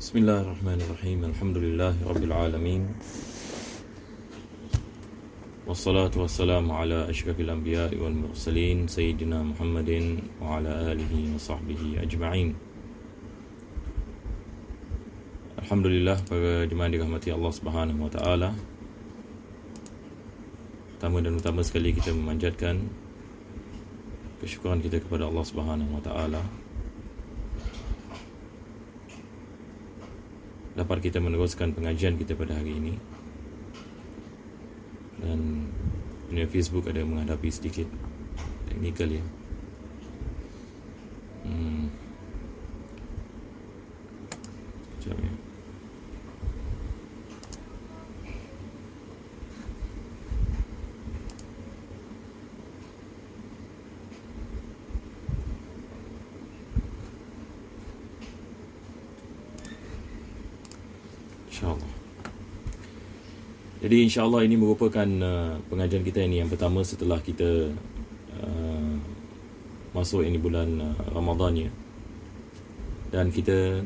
Bismillahirrahmanirrahim. Alhamdulillahi Rabbil Alamin. Wassalatu wassalamu ala asyrafil anbiya'i wal mursalin Sayyidina Muhammadin wa ala alihi wa sahbihi ajma'in. Alhamdulillah, para jemaah dirahmati Allah Subhanahu wa ta'ala. Pertama dan utama sekali kita memanjatkan kesyukuran kita kepada Allah Subhanahu wa ta'ala dapat kita meneruskan pengajian kita pada hari ini. Dan dunia Facebook ada menghadapi sedikit teknikal ya. Sekejap ya. InsyaAllah. Jadi insyaAllah ini merupakan pengajian kita ini yang pertama setelah kita masuk ini bulan Ramadan ya. Dan kita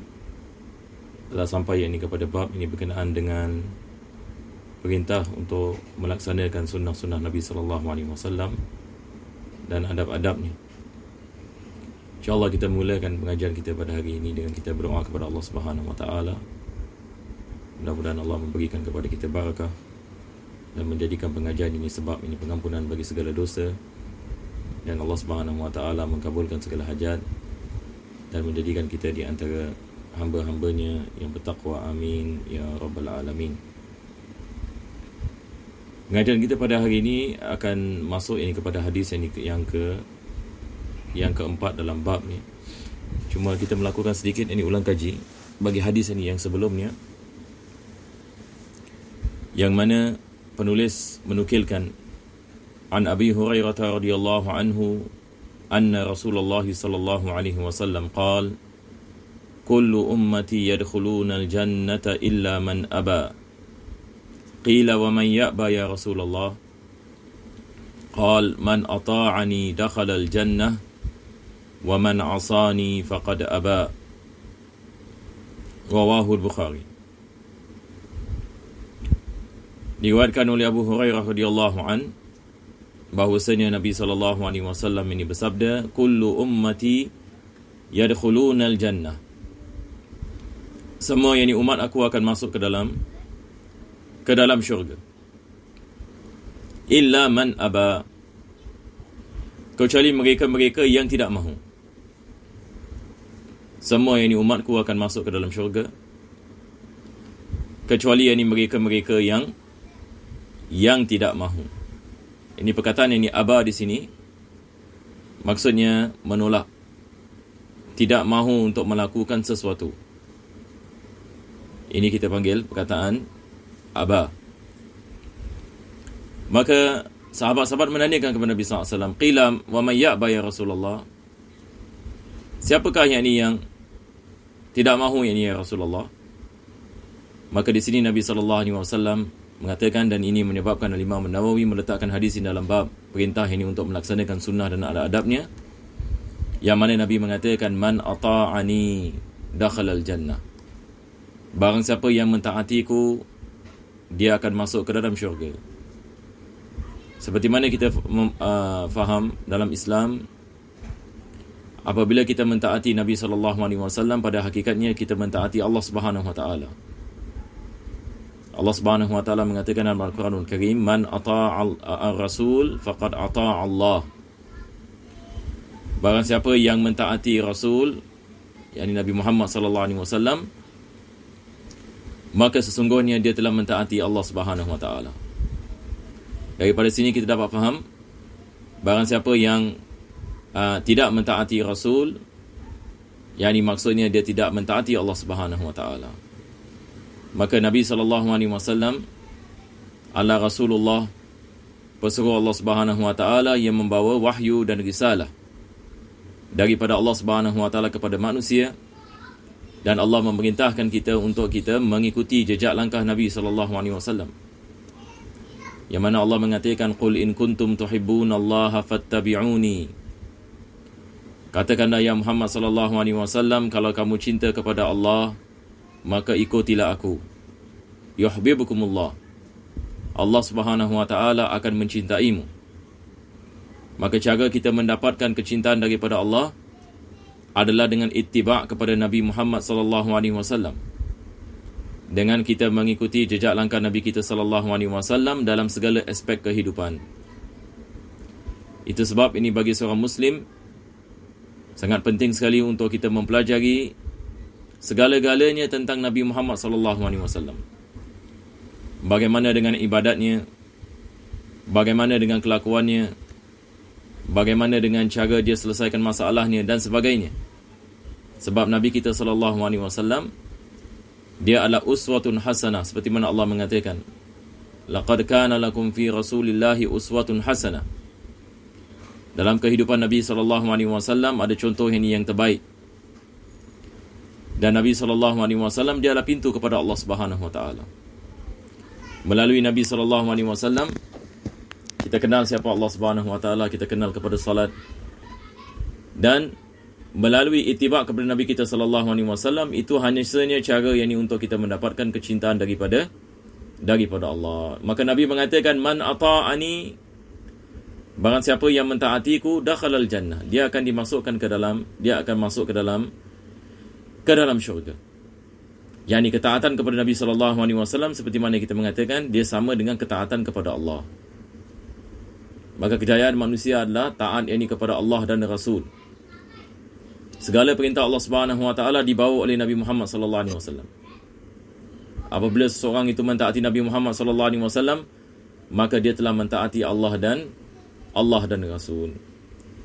telah sampai ini kepada bab ini berkenaan dengan perintah untuk melaksanakan sunnah-sunnah Nabi SAW dan adab-adabnya. InsyaAllah kita mulakan pengajian kita pada hari ini dengan kita berdoa kepada Allah Subhanahu wa ta'ala. Mudah-mudahan Allah memberikan kepada kita barakah dan menjadikan pengajian ini sebab ini pengampunan bagi segala dosa, dan Allah Subhanahu wa ta'ala mengabulkan segala hajat dan menjadikan kita di antara hamba-hambanya yang bertakwa. Amin ya rabbal alamin. Pengajian kita pada hari ini akan masuk ini kepada hadis yang keempat dalam bab ni. Cuma kita melakukan sedikit ini ulang kaji bagi hadis ini yang sebelumnya, yang mana penulis menukilkan an Abi Hurairah radhiyallahu anhu anna Rasulullah sallallahu alaihi wasallam qala kullu ummati yadkhuluna al-jannata illa man aba qila wa man ya'ba ya Rasulullah qala man ata'ani dakhala al-jannah wa man 'asani faqad aba. Rawahu al-Bukhari. Diriwayatkan oleh Abu Hurairah radhiyallahu an bahwasanya Nabi sallallahu alaihi wasallam ini bersabda, kullu ummati yadkhuluna al-jannah. Semua yakni umat aku akan masuk ke dalam syurga. Illa man aba, kecuali mereka-mereka yang tidak mahu. Semua yakni umatku akan masuk ke dalam syurga kecuali yakni mereka-mereka yang tidak mahu. Ini perkataan yang aba di sini maksudnya menolak, tidak mahu untuk melakukan sesuatu. Ini kita panggil perkataan aba. Maka sahabat-sahabat menanyakan kepada Nabi SAW, qila wa man ya'ba ya Rasulullah, siapakah yang tidak mahu ya Rasulullah? Maka di sini Nabi SAW mengatakan, dan ini menyebabkan Imam Nawawi meletakkan hadis ini dalam bab perintah ini untuk melaksanakan sunnah dan adab-adabnya, yang mana Nabi mengatakan man ata'ani dakhalal jannah, barang siapa yang mentaatiku dia akan masuk ke dalam syurga. Seperti mana kita faham dalam Islam, apabila kita mentaati Nabi SAW, pada hakikatnya kita mentaati Allah Subhanahu wa ta'ala. Allah Subhanahu wa ta'ala mengatakan dalam Al-Quranul Karim, man ata'a ar-rasul faqad ata'a Allah. Barang siapa yang mentaati Rasul, yakni Nabi Muhammad sallallahu alaihi wasallam, maka sesungguhnya dia telah mentaati Allah Subhanahu wa ta'ala. Daripada sini kita dapat faham, barang siapa yang tidak mentaati Rasul, yakni maksudnya dia tidak mentaati Allah Subhanahu wa ta'ala. Maka Nabi SAW adalah Rasulullah, pesuruh Allah Subhanahu wa ta'ala yang membawa wahyu dan risalah daripada Allah Subhanahu wa ta'ala kepada manusia, dan Allah memerintahkan kita untuk kita mengikuti jejak langkah Nabi SAW, yang mana Allah mengatakan, qul in kuntum tuhibbunallaha fattabi'uni, Katakanlah ya Muhammad sallallahu alaihi wasallam, kalau kamu cinta kepada Allah, maka ikutilah aku. Yuhibbukumullah. Allah Subhanahu wa taala akan mencintaimu. Maka cara kita mendapatkan kecintaan daripada Allah adalah dengan ittiba' kepada Nabi Muhammad sallallahu alaihi wasallam. Dengan kita mengikuti jejak langkah Nabi kita sallallahu alaihi wasallam dalam segala aspek kehidupan. Itu sebab ini bagi seorang muslim sangat penting sekali untuk kita mempelajari segala-galanya tentang Nabi Muhammad sallallahu alaihi wasallam. Bagaimana dengan ibadatnya, bagaimana dengan kelakuannya, bagaimana dengan cara dia selesaikan masalahnya dan sebagainya. Sebab Nabi kita sallallahu alaihi wasallam dia adalah uswatun hasanah, seperti mana Allah mengatakan, laqad kana lakum fi rasulillahi uswatun hasanah. Dalam kehidupan Nabi sallallahu alaihi wasallam ada contoh ini yang terbaik. Dan Nabi sallallahu alaihi wasallam dia adalah pintu kepada Allah Subhanahu wa taala. Melalui Nabi sallallahu alaihi wasallam kita kenal siapa Allah Subhanahu wa taala, kita kenal kepada salat. Dan melalui ittiba' kepada Nabi kita sallallahu alaihi wasallam itu hanya sahaja cara yang ini untuk kita mendapatkan kecintaan daripada Allah. Maka Nabi mengatakan, man ata'ani, barang siapa yang mentaatiku, dakhalal jannah, dia akan masuk ke dalam syurga. Yani ketaatan kepada Nabi sallallahu alaihi wasallam seperti mana kita mengatakan dia sama dengan ketaatan kepada Allah. Maka kejayaan manusia adalah taat ini kepada Allah dan Rasul. Segala perintah Allah Subhanahu wa taala dibawa oleh Nabi Muhammad sallallahu alaihi wasallam. Apabila seseorang itu mentaati Nabi Muhammad sallallahu alaihi wasallam, maka dia telah mentaati Allah dan Rasul.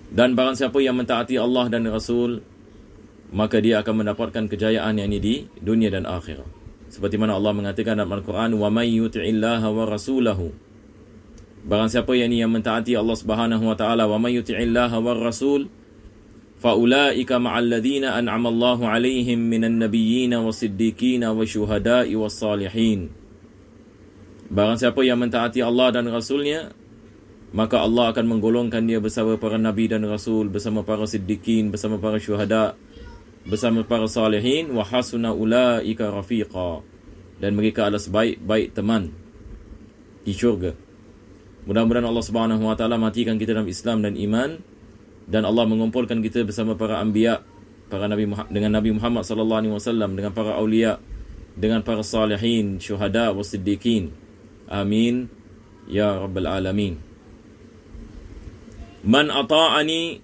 Dan barang siapa yang mentaati Allah dan Rasul, maka dia akan mendapatkan kejayaan yang ini di dunia dan akhirat. Seperti mana Allah mengatakan dalam Al-Quran, wa may yuti'illaha wa rasulahu. Barang siapa yang mentaati Allah Subhanahu wa taala, wa may yuti'illaha wa rasul, fa ulaika ma'al ladzina an'ama Allahu 'alaihim minan nabiyyin was-siddiqin wasyuhada'i was-salihin. Barang siapa yang mentaati Allah dan Rasulnya, maka Allah akan menggolongkan dia bersama para nabi dan rasul, bersama para siddiqin, bersama para syuhada, bersama para salihin, wa hasuna ulaika rafiqa, dan mereka adalah sebaik-baik teman di syurga. Mudah-mudahan Allah Subhanahu wa taala matikan kita dalam Islam dan iman, dan Allah mengumpulkan kita bersama para anbiya, para nabi, dengan Nabi Muhammad sallallahu alaihi wasallam, dengan para aulia, dengan para salihin, syuhada wasiddiqin. Amin ya rabbal alamin. Man ata'ani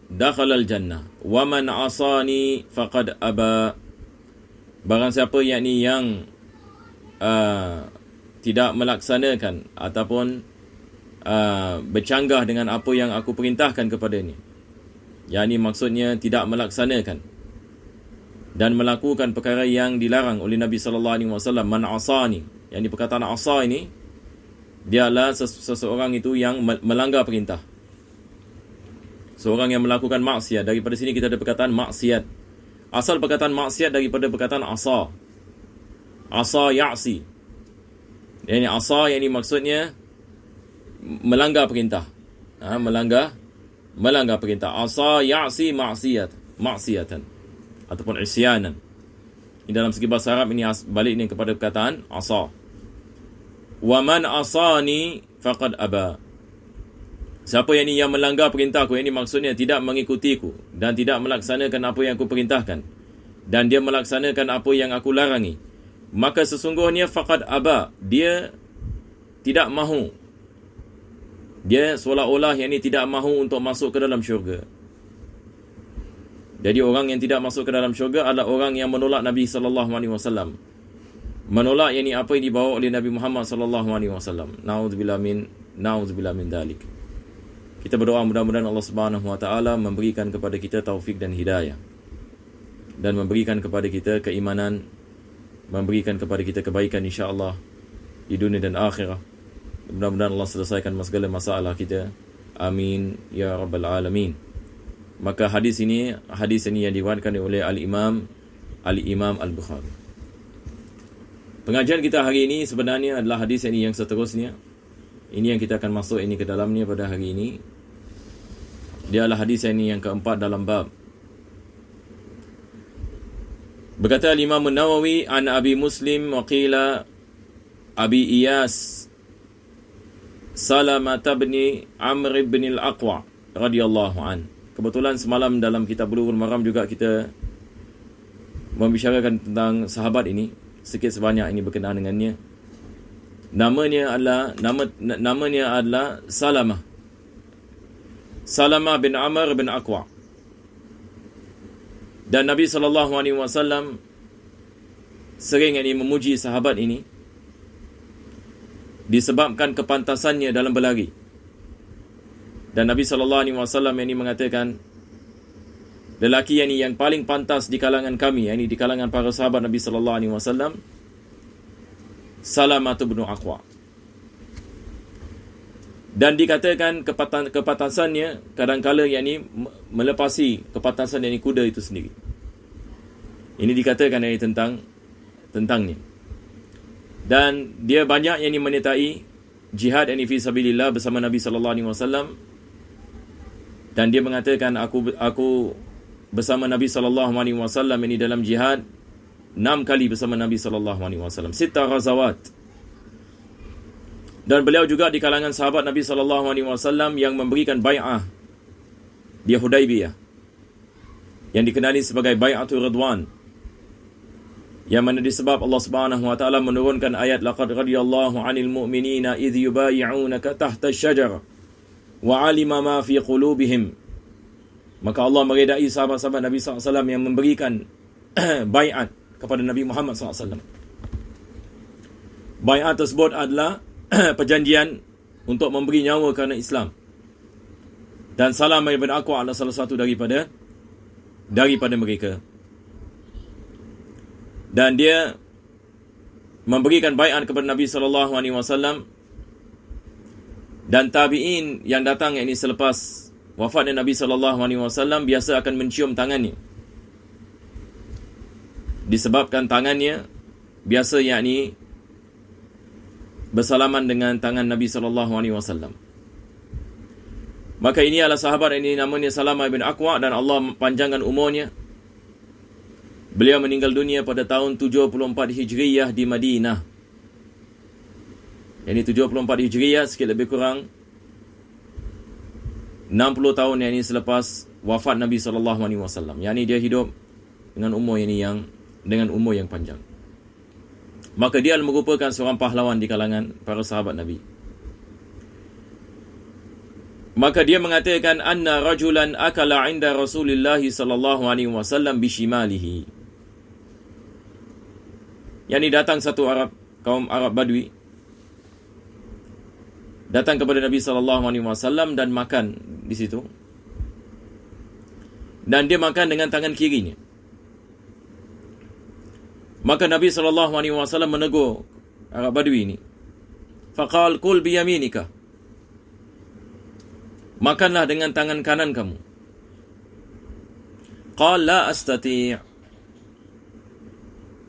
dakhalal jannah wa man asani faqad aba. Barang siapa yang tidak melaksanakan ataupun bercanggah dengan apa yang aku perintahkan kepadanya, yakni maksudnya tidak melaksanakan dan melakukan perkara yang dilarang oleh Nabi sallallahu alaihi wasallam, man asani, yakni perkataan asa ini dia adalah seseorang itu yang melanggar perintah, seorang yang melakukan maksiat. Daripada sini kita ada perkataan maksiat. Asal perkataan maksiat daripada perkataan asa. Asa ya'si. Yang ini asa, yang ini maksudnya melanggar perintah. Melanggar perintah. Asa ya'si maksiatan ataupun isyanan. Ini dalam segi bahasa Arab ini balik ini kepada perkataan asa. Wa man asani faqad aba. Siapa yang melanggar perintahku, yang ini maksudnya tidak mengikutiku dan tidak melaksanakan apa yang aku perintahkan, dan dia melaksanakan apa yang aku larangi, maka sesungguhnya faqad aba, dia tidak mahu. Dia seolah-olah yang ini tidak mahu untuk masuk ke dalam syurga. Jadi orang yang tidak masuk ke dalam syurga adalah orang yang menolak Nabi sallallahu alaihi wasallam. Menolak yang ini apa yang dibawa oleh Nabi Muhammad sallallahu alaihi wasallam. Nauzubillah min dalik. Kita berdoa mudah-mudahan Allah Subhanahu wa taala memberikan kepada kita taufik dan hidayah, dan memberikan kepada kita keimanan, memberikan kepada kita kebaikan insya-Allah di dunia dan akhirat. Mudah-mudahan Allah selesaikan segala masalah kita. Amin ya rabbal alamin. Maka hadis ini yang diriwayatkan oleh Al-Imam Al-Bukhari. Pengajian kita hari ini sebenarnya adalah hadis ini yang seterusnya. Ini yang kita akan masuk ini ke dalamnya pada hari ini. Dia adalah hadis ini yang keempat dalam bab Berkata Imam Nawawi an Abi Muslim wa qila Abi Iyas Salamah bin Amr bin al-Aqwa radhiyallahu an. Kebetulan semalam dalam kitab Bulughul Maram juga kita membicarakan tentang sahabat ini, sikit sebanyak ini berkenaan dengannya. Namanya adalah Salamah bin Amr bin Aqwa. Dan Nabi SAW sering memuji sahabat ini disebabkan kepantasannya dalam berlari. Dan Nabi SAW mengatakan, lelaki yang paling pantas di kalangan kami, di kalangan para sahabat Nabi SAW, Salamah bin Aqwa. Dan dikatakan kepantasannya kadang-kala melepasi kepantasan kuda itu sendiri. Ini dikatakan tentangnya. Dan dia banyak menyertai jihad fi sabilillah bersama Nabi SAW. Dan dia mengatakan, aku bersama Nabi SAW dalam jihad 6 kali bersama Nabi SAW, 6 ghazawat. Dan beliau juga di kalangan sahabat Nabi SAW yang memberikan bai'ah di Hudaybiyah, yang dikenali sebagai bai'atul Ridwan, yang mana disebab Allah Subhanahu wa taala menurunkan ayat laqad radiyallahu 'anil mu'minina idh yubay'unaka tahta asy-syajarah wa 'alima ma fi qulubihim. Maka Allah meredai sahabat-sahabat Nabi SAW yang memberikan bai'at kepada Nabi Muhammad SAW. Bai'at tersebut adalah perjanjian untuk memberi nyawa kerana Islam. Dan Salamah bin Aqwa adalah salah satu daripada mereka. Dan dia memberikan bai'at kepada Nabi SAW. Dan tabi'in yang datang selepas wafatnya Nabi SAW biasa akan mencium tangannya. Disebabkan tangannya biasa bersalaman dengan tangan Nabi SAW. Maka ini adalah sahabat namanya Salamah bin Aqwa, dan Allah panjangkan umurnya. Beliau meninggal dunia pada tahun 74 Hijriyah di Madinah. 74 Hijriyah, sikit lebih kurang 60 tahun selepas wafat Nabi SAW. Dia hidup dengan umur yang panjang. Maka dia merupakan seorang pahlawan di kalangan para sahabat Nabi. Maka dia mengatakan, anna rajulan akala 'inda Rasulillah sallallahu alaihi wasallam bishimalihi. Datang satu kaum Arab Badui datang kepada Nabi sallallahu alaihi wasallam dan makan di situ. Dan dia makan dengan tangan kirinya. Maka Nabi SAW menegur Arab Badui ini. Faqal kul biyaminika. Makanlah dengan tangan kanan kamu. Qal la astati'.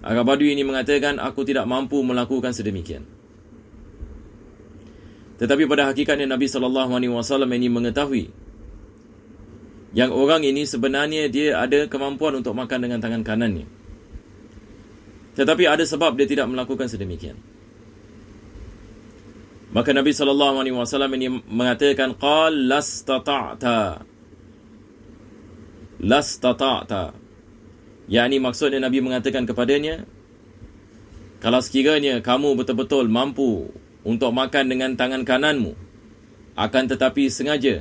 Arab Badui ini mengatakan, aku tidak mampu melakukan sedemikian. Tetapi pada hakikatnya Nabi SAW ini mengetahui yang orang ini sebenarnya dia ada kemampuan untuk makan dengan tangan kanannya. Tetapi ada sebab dia tidak melakukan sedemikian. Maka Nabi SAW ini mengatakan, qal lastata'ta. Maksudnya Nabi mengatakan kepadanya, kalau sekiranya kamu betul-betul mampu untuk makan dengan tangan kananmu, akan tetapi sengaja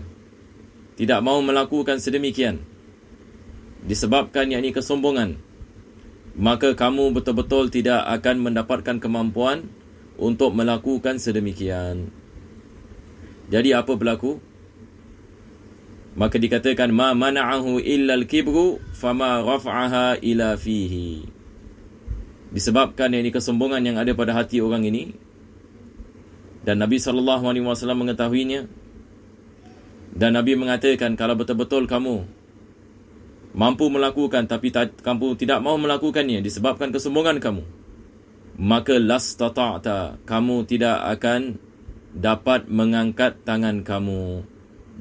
tidak mau melakukan sedemikian, disebabkan kesombongan, maka kamu betul-betul tidak akan mendapatkan kemampuan untuk melakukan sedemikian. Jadi apa berlaku? Maka dikatakan, ma mana'ahu illa al-kibru fama raf'aha ila fihi. Disebabkan kesombongan yang ada pada hati orang ini, dan Nabi SAW mengetahuinya. Dan Nabi mengatakan, kalau betul-betul kamu mampu melakukan tapi kamu tidak mau melakukannya disebabkan kesombongan kamu, maka lastata'ta, kamu tidak akan dapat mengangkat tangan kamu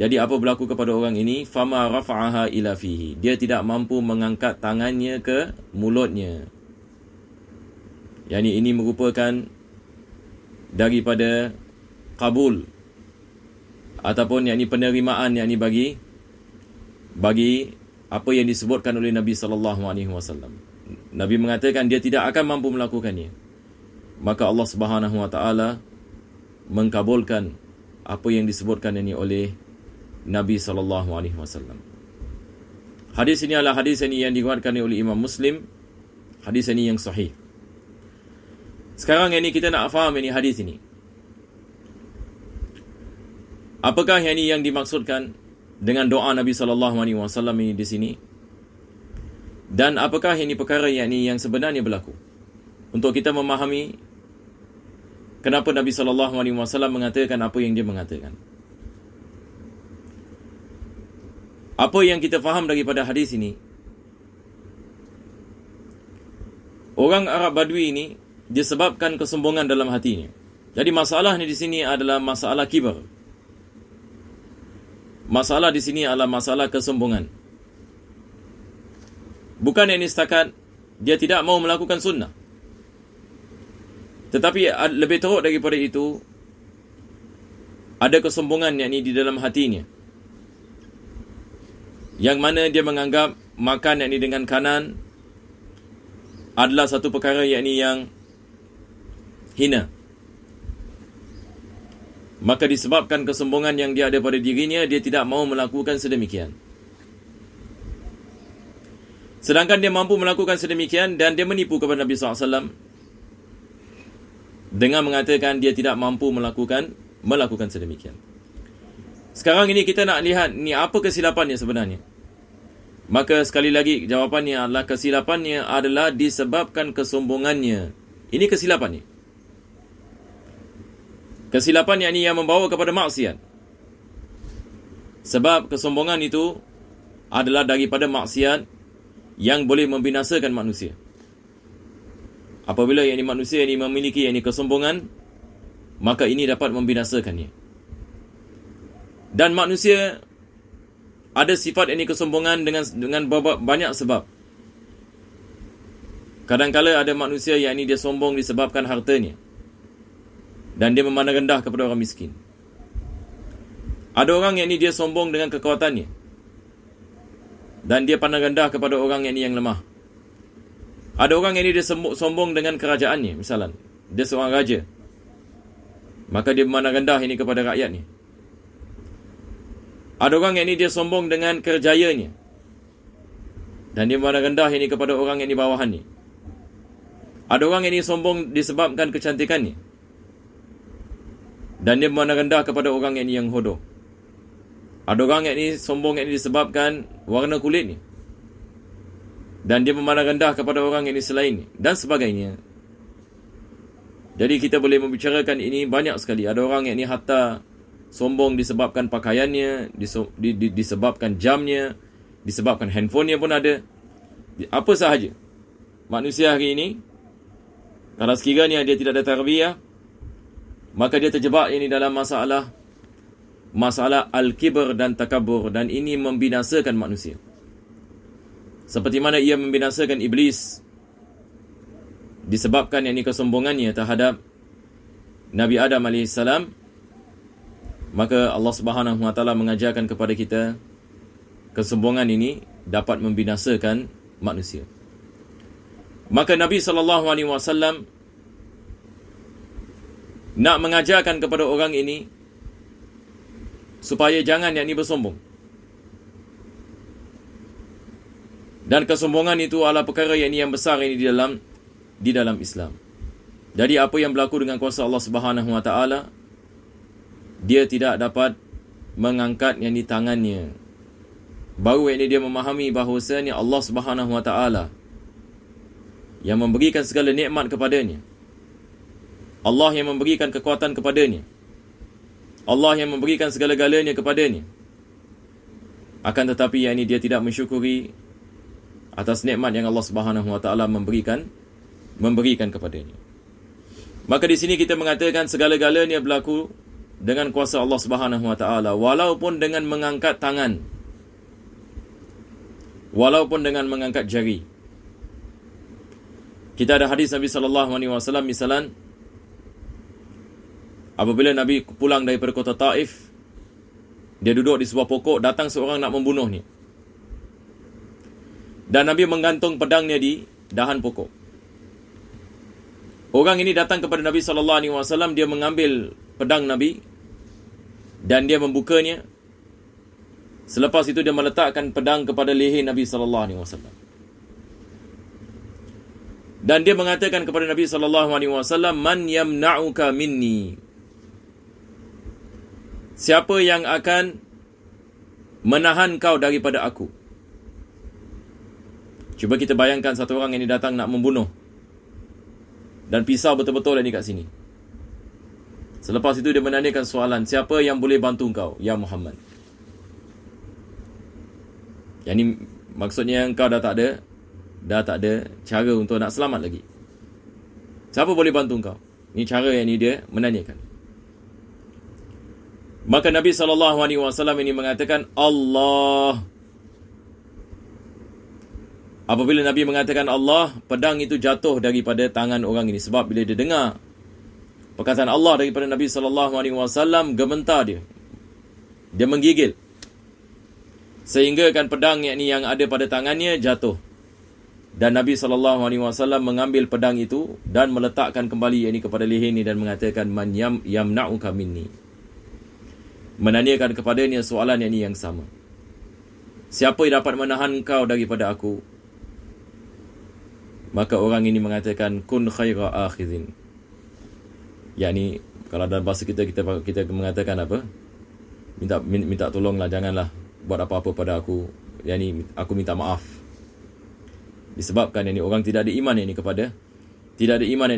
Jadi apa berlaku kepada orang ini? Fama rafa'aha ila fihi. Dia tidak mampu mengangkat tangannya ke mulutnya. Yani ini merupakan daripada kabul ataupun yakni penerimaan yakni bagi apa yang disebutkan oleh Nabi sallallahu alaihi wasallam. Nabi mengatakan dia tidak akan mampu melakukannya. Maka Allah Subhanahu wa taala mengkabulkan apa yang disebutkan ini oleh Nabi sallallahu alaihi wasallam. Hadis ini adalah hadis ini yang diriwayatkan oleh Imam Muslim. Hadis ini yang sahih. Sekarang ini kita nak faham ini hadis ini. Apakah yang dimaksudkan dengan doa Nabi sallallahu alaihi wasallam ini di sini? Dan apakah ini perkara yang sebenarnya berlaku? Untuk kita memahami kenapa Nabi sallallahu alaihi wasallam mengatakan apa yang dia mengatakan. Apa yang kita faham daripada hadis ini? Orang Arab Badui ini disebabkan kesombongan dalam hatinya. Jadi masalahnya di sini adalah masalah kibar. Masalah di sini adalah masalah kesombongan. Bukan yang setakat dia tidak mau melakukan sunnah. Tetapi lebih teruk daripada itu, ada kesombongan yakni di dalam hatinya. Yang mana dia menganggap makan yakni dengan kanan adalah satu perkara yakni yang hina. Maka disebabkan kesombongan yang dia ada pada dirinya, dia tidak mau melakukan sedemikian. Sedangkan dia mampu melakukan sedemikian dan dia menipu kepada Nabi SAW dengan mengatakan dia tidak mampu melakukan sedemikian. Sekarang ini kita nak lihat ni apa kesilapannya sebenarnya. Maka sekali lagi jawapannya adalah kesilapannya adalah disebabkan kesombongannya. Ini kesilapannya. Kesilapan yang membawa kepada maksiat. Sebab kesombongan itu adalah daripada maksiat yang boleh membinasakan manusia. Apabila manusia ini memiliki kesombongan, maka ini dapat membinasakannya. Dan manusia ada sifat kesombongan dengan banyak sebab. Kadang-kala ada manusia yang dia sombong disebabkan hartanya. Dan dia memandang rendah kepada orang miskin. Ada orang yang dia sombong dengan kekuatannya. Dan dia pandang rendah kepada orang yang lemah. Ada orang yang dia sombong dengan kerajaannya. Misalnya, dia seorang raja. Maka dia memandang rendah kepada rakyatnya. Ada orang yang dia sombong dengan kerjayanya. Dan dia memandang rendah kepada orang yang di bawahannya. Ada orang yang sombong disebabkan kecantikannya. Dan dia memandang rendah kepada orang yang hodoh. Ada orang yang sombong disebabkan warna kulitnya. Dan dia memandang rendah kepada orang yang selainnya. Dan sebagainya. Jadi kita boleh membicarakan ini banyak sekali. Ada orang yang hatta sombong disebabkan pakaiannya, disebabkan jamnya, disebabkan handphonenya pun ada. Apa sahaja. Manusia hari ini, kalau sekiranya dia tidak ada tarbiyah, maka dia terjebak dalam masalah al-kibr dan takabur, dan ini membinasakan manusia. Seperti mana ia membinasakan iblis disebabkan kesombongannya terhadap Nabi Adam AS. Maka Allah Subhanahu Wa Taala mengajarkan kepada kita kesombongan ini dapat membinasakan manusia. Maka Nabi SAW nak mengajarkan kepada orang ini supaya jangan bersombong. Dan kesombongan itu adalah perkara yang besar di dalam Islam. Jadi apa yang berlaku dengan kuasa Allah Subhanahu Wa Taala, dia tidak dapat mengangkat tangannya. Baru dia memahami bahawasanya Allah Subhanahu Wa Taala yang memberikan segala nikmat kepadanya. Allah yang memberikan kekuatan kepadanya. Allah yang memberikan segala-galanya kepadanya. Akan tetapi dia tidak mensyukuri atas nikmat yang Allah Subhanahu Wa Taala memberikan kepadanya. Maka di sini kita mengatakan segala-galanya berlaku dengan kuasa Allah Subhanahu wa taala, walaupun dengan mengangkat tangan, walaupun dengan mengangkat jari. Kita ada hadis Nabi sallallahu alaihi wasallam, misalan apabila Nabi pulang daripada kota Taif, dia duduk di sebuah pokok, datang seorang nak membunuhnya. Dan Nabi menggantung pedangnya di dahan pokok. Orang ini datang kepada Nabi sallallahu alaihi wasallam, dia mengambil pedang Nabi dan dia membukanya. Selepas itu dia meletakkan pedang kepada leher Nabi sallallahu alaihi wasallam. Dan dia mengatakan kepada Nabi sallallahu alaihi wasallam, "Man yamna'uka minni?" Siapa yang akan menahan kau daripada aku? Cuba kita bayangkan satu orang yang datang nak membunuh. Dan pisau betul-betul ini kat sini. Selepas itu dia menanyakan soalan, siapa yang boleh bantu kau, ya Muhammad? Yang ni maksudnya kau dah tak ada cara untuk nak selamat lagi. Siapa boleh bantu kau? Ini cara yang ni dia menanyakan. Maka Nabi SAW ini mengatakan, Allah. Apabila Nabi mengatakan Allah, pedang itu jatuh daripada tangan orang ini. Sebab bila dia dengar perkataan Allah daripada Nabi SAW, gementar dia. Dia menggigil. Sehingga kan pedang yang ada pada tangannya jatuh. Dan Nabi SAW mengambil pedang itu dan meletakkan kembali kepada leher ini dan mengatakan, Man yamna'uka minni. Menanyakan kepadanya soalan yang sama. Siapa yang dapat menahan kau daripada aku? Maka orang ini mengatakan, Kun khaira akhidhin. Yakni, kalau dalam bahasa kita mengatakan apa? Minta tolonglah, janganlah buat apa-apa pada aku. Yani aku minta maaf. Disebabkan orang tidak ada iman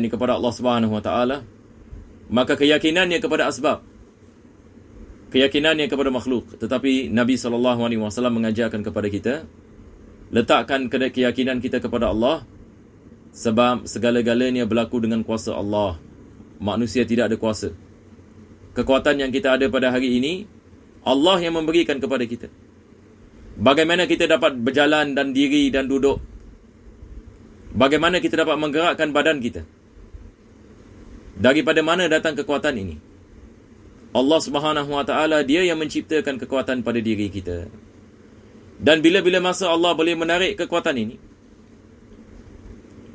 kepada Allah Subhanahu wa taala, maka keyakinannya kepada asbab, keyakinannya kepada makhluk. Tetapi Nabi SAW mengajarkan kepada kita, letakkan keyakinan kita kepada Allah, sebab segala-galanya berlaku dengan kuasa Allah. Manusia tidak ada kuasa. Kekuatan yang kita ada pada hari ini, Allah yang memberikan kepada kita. Bagaimana kita dapat berjalan dan diri dan duduk? Bagaimana kita dapat menggerakkan badan kita? Daripada mana datang kekuatan ini? Allah Subhanahu wa taala, dia yang menciptakan kekuatan pada diri kita. Dan bila-bila masa Allah boleh menarik kekuatan ini,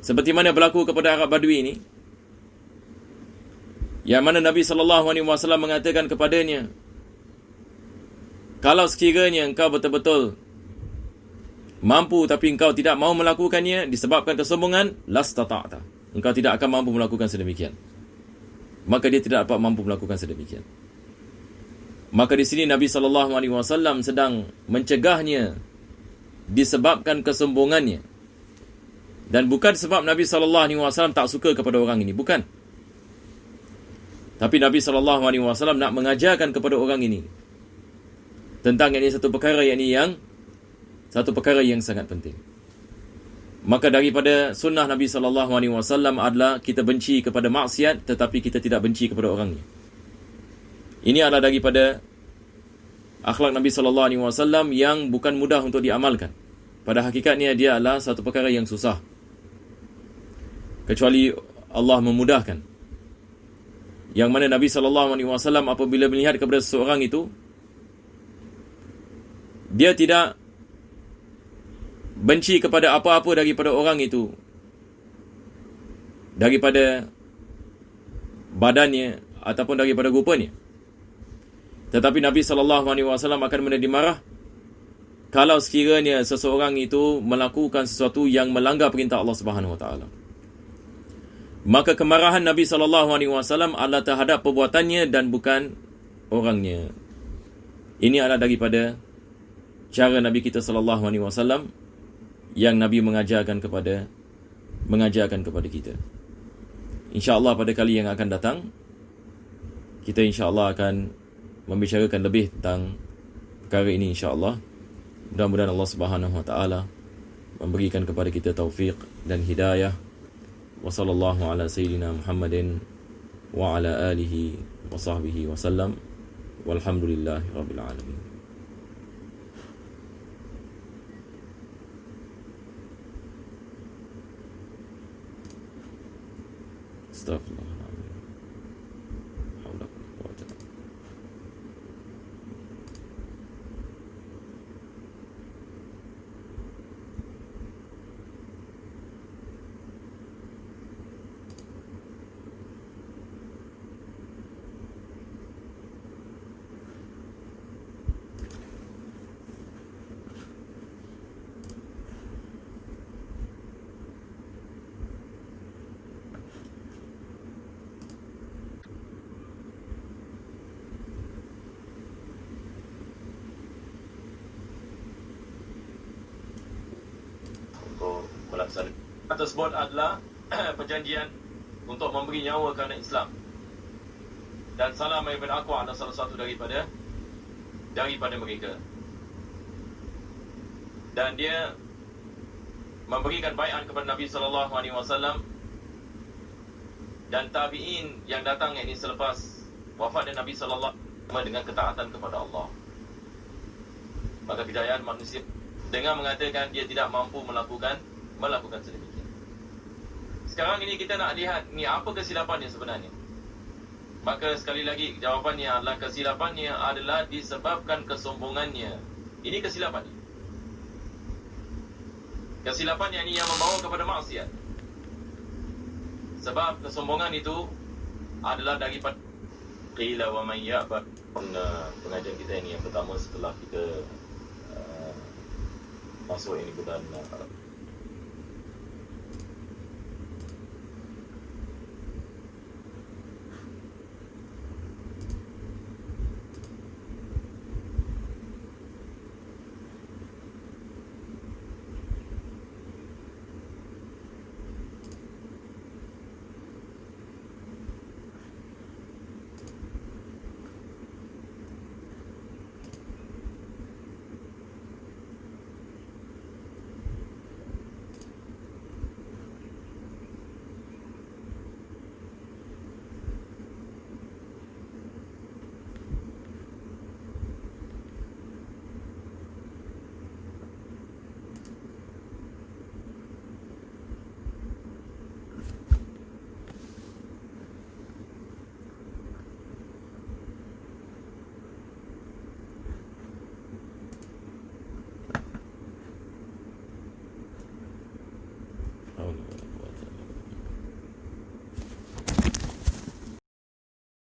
seperti mana berlaku kepada Arab Badui ini, yang mana Nabi SAW mengatakan kepadanya, kalau sekiranya engkau betul-betul mampu tapi engkau tidak mau melakukannya disebabkan kesombongan, lastata'ta, engkau tidak akan mampu melakukan sedemikian. Maka dia tidak dapat mampu melakukan sedemikian. Maka di sini Nabi SAW sedang mencegahnya disebabkan kesombongannya. Dan bukan sebab Nabi SAW tak suka kepada orang ini, bukan. Tapi Nabi SAW nak mengajarkan kepada orang ini tentang satu perkara yang sangat penting. Maka daripada sunnah Nabi SAW adalah kita benci kepada maksiat, tetapi kita tidak benci kepada orangnya. Ini adalah daripada akhlak Nabi SAW yang bukan mudah untuk diamalkan. Pada hakikatnya dia adalah satu perkara yang susah, kecuali Allah memudahkan. Yang mana Nabi SAW apabila melihat kepada seseorang itu, dia tidak benci kepada apa-apa daripada orang itu, daripada badannya ataupun daripada rupanya. Tetapi Nabi SAW akan menjadi marah kalau sekiranya seseorang itu melakukan sesuatu yang melanggar perintah Allah Subhanahu wa taala. Maka kemarahan Nabi SAW adalah terhadap perbuatannya dan bukan orangnya. Ini adalah daripada cara Nabi kita SAW yang Nabi mengajarkan kepada kita. InsyaAllah pada kali yang akan datang, kita insyaAllah akan membicarakan lebih tentang perkara ini insyaAllah. Mudah-mudahan Allah Subhanahu wa taala memberikan kepada kita taufik dan hidayah. Wa sallallahu ala sayyidina Muhammadin wa ala alihi wa sahbihi wa sallam. Walhamdulillahi rabbil alamin. Astaghfirullahaladzim. Haula wala quwwata. Untuk melaksanakan tersebut adalah perjanjian untuk memberi nyawa kerana Islam. Dan Salam bin Aqwa adalah salah satu daripada mereka. Dan dia memberikan baiat kepada Nabi sallallahu alaihi wasallam dan tabi'in yang datang, yakni selepas wafatnya Nabi sallallahu alaihi wasallam, dengan ketaatan kepada Allah. Maka kejayaan manusia dengan mengatakan dia tidak mampu melakukan sedemikian. Sekarang ini kita nak lihat ni apa kesilapannya sebenarnya. Maka sekali lagi jawapannya adalah kesilapannya adalah disebabkan kesombongannya. Ini kesilapannya. Kesilapannya ini yang membawa kepada maksiat. Sebab kesombongan itu adalah daripada qila wa man ya'ba. Pengajian kita ini yang pertama setelah kita masuk ini bulan Allah.